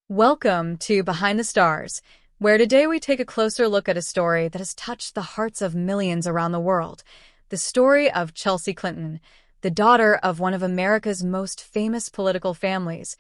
Welcome to Behind the Stars, where today we take a closer look at a story that has touched the hearts of millions around the world. The story of Chelsea Clinton, the daughter of one of America's most famous political families,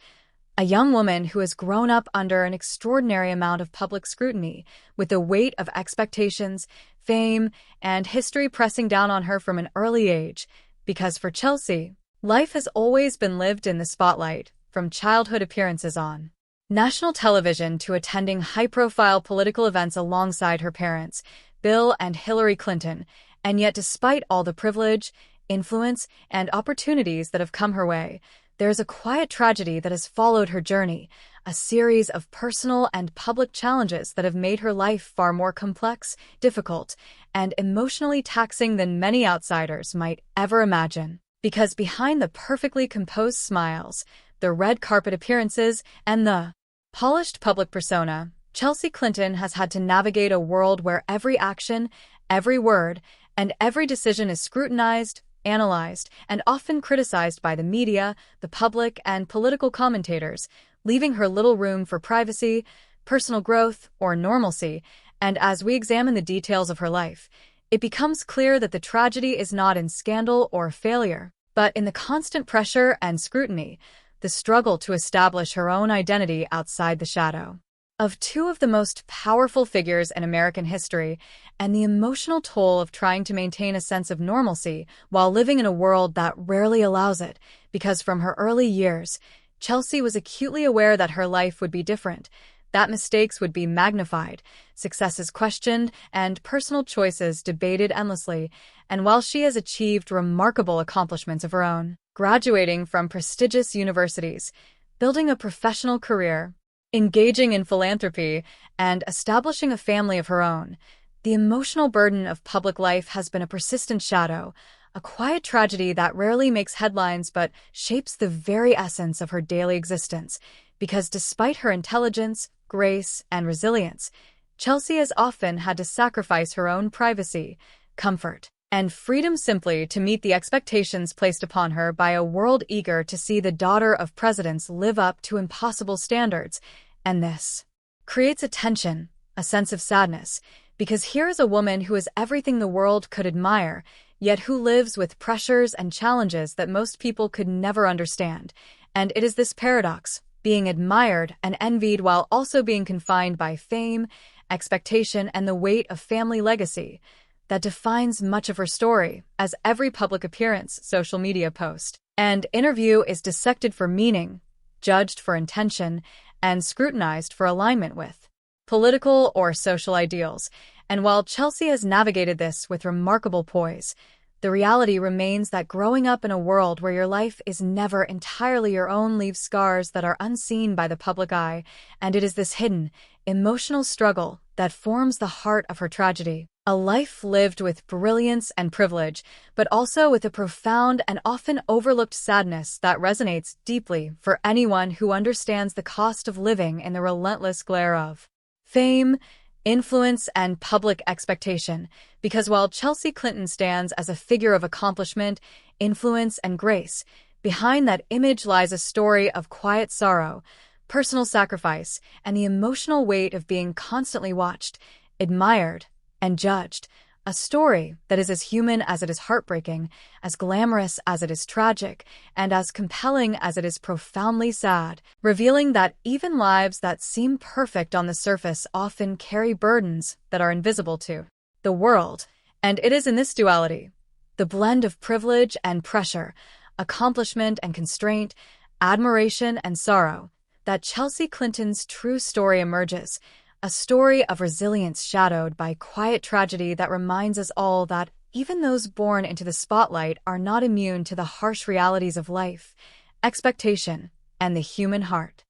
a young woman who has grown up under an extraordinary amount of public scrutiny, with the weight of expectations, fame, and history pressing down on her from an early age. Because for Chelsea, life has always been lived in the spotlight, from childhood appearances on national television to attending high-profile political events alongside her parents, Bill and Hillary Clinton. And yet, despite all the privilege, influence, and opportunities that have come her way, there is a quiet tragedy that has followed her journey, a series of personal and public challenges that have made her life far more complex, difficult, and emotionally taxing than many outsiders might ever imagine. Because behind the perfectly composed smiles, the red carpet appearances, and the polished public persona, Chelsea Clinton has had to navigate a world where every action, every word, and every decision is scrutinized, analyzed, and often criticized by the media, the public, and political commentators, leaving her little room for privacy, personal growth, or normalcy. And as we examine the details of her life, it becomes clear that the tragedy is not in scandal or failure, but in the constant pressure and scrutiny, the struggle to establish her own identity outside the shadow of two of the most powerful figures in American history, and the emotional toll of trying to maintain a sense of normalcy while living in a world that rarely allows it. Because from her early years, Chelsea was acutely aware that her life would be different, that mistakes would be magnified, successes questioned, and personal choices debated endlessly. And while she has achieved remarkable accomplishments of her own, graduating from prestigious universities, building a professional career, engaging in philanthropy, and establishing a family of her own, the emotional burden of public life has been a persistent shadow, a quiet tragedy that rarely makes headlines but shapes the very essence of her daily existence. Because despite her intelligence, grace, and resilience, Chelsea has often had to sacrifice her own privacy, comfort, and freedom simply to meet the expectations placed upon her by a world eager to see the daughter of presidents live up to impossible standards. And this creates a tension, a sense of sadness, because here is a woman who is everything the world could admire, yet who lives with pressures and challenges that most people could never understand. And it is this paradox, being admired and envied while also being confined by fame, expectation, and the weight of family legacy, that defines much of her story, as every public appearance, social media post, and interview is dissected for meaning, judged for intention, and scrutinized for alignment with political or social ideals. And while Chelsea has navigated this with remarkable poise, the reality remains that growing up in a world where your life is never entirely your own leaves scars that are unseen by the public eye, and it is this hidden, emotional struggle that forms the heart of her tragedy. A life lived with brilliance and privilege, but also with a profound and often overlooked sadness that resonates deeply for anyone who understands the cost of living in the relentless glare of fame, influence, and public expectation. Because while Chelsea Clinton stands as a figure of accomplishment, influence, and grace, behind that image lies a story of quiet sorrow, personal sacrifice, and the emotional weight of being constantly watched, admired, and judged. A story that is as human as it is heartbreaking, as glamorous as it is tragic, and as compelling as it is profoundly sad, revealing that even lives that seem perfect on the surface often carry burdens that are invisible to the world. And it is in this duality, the blend of privilege and pressure, accomplishment and constraint, admiration and sorrow, that Chelsea Clinton's true story emerges. A story of resilience shadowed by quiet tragedy that reminds us all that even those born into the spotlight are not immune to the harsh realities of life, expectation, and the human heart.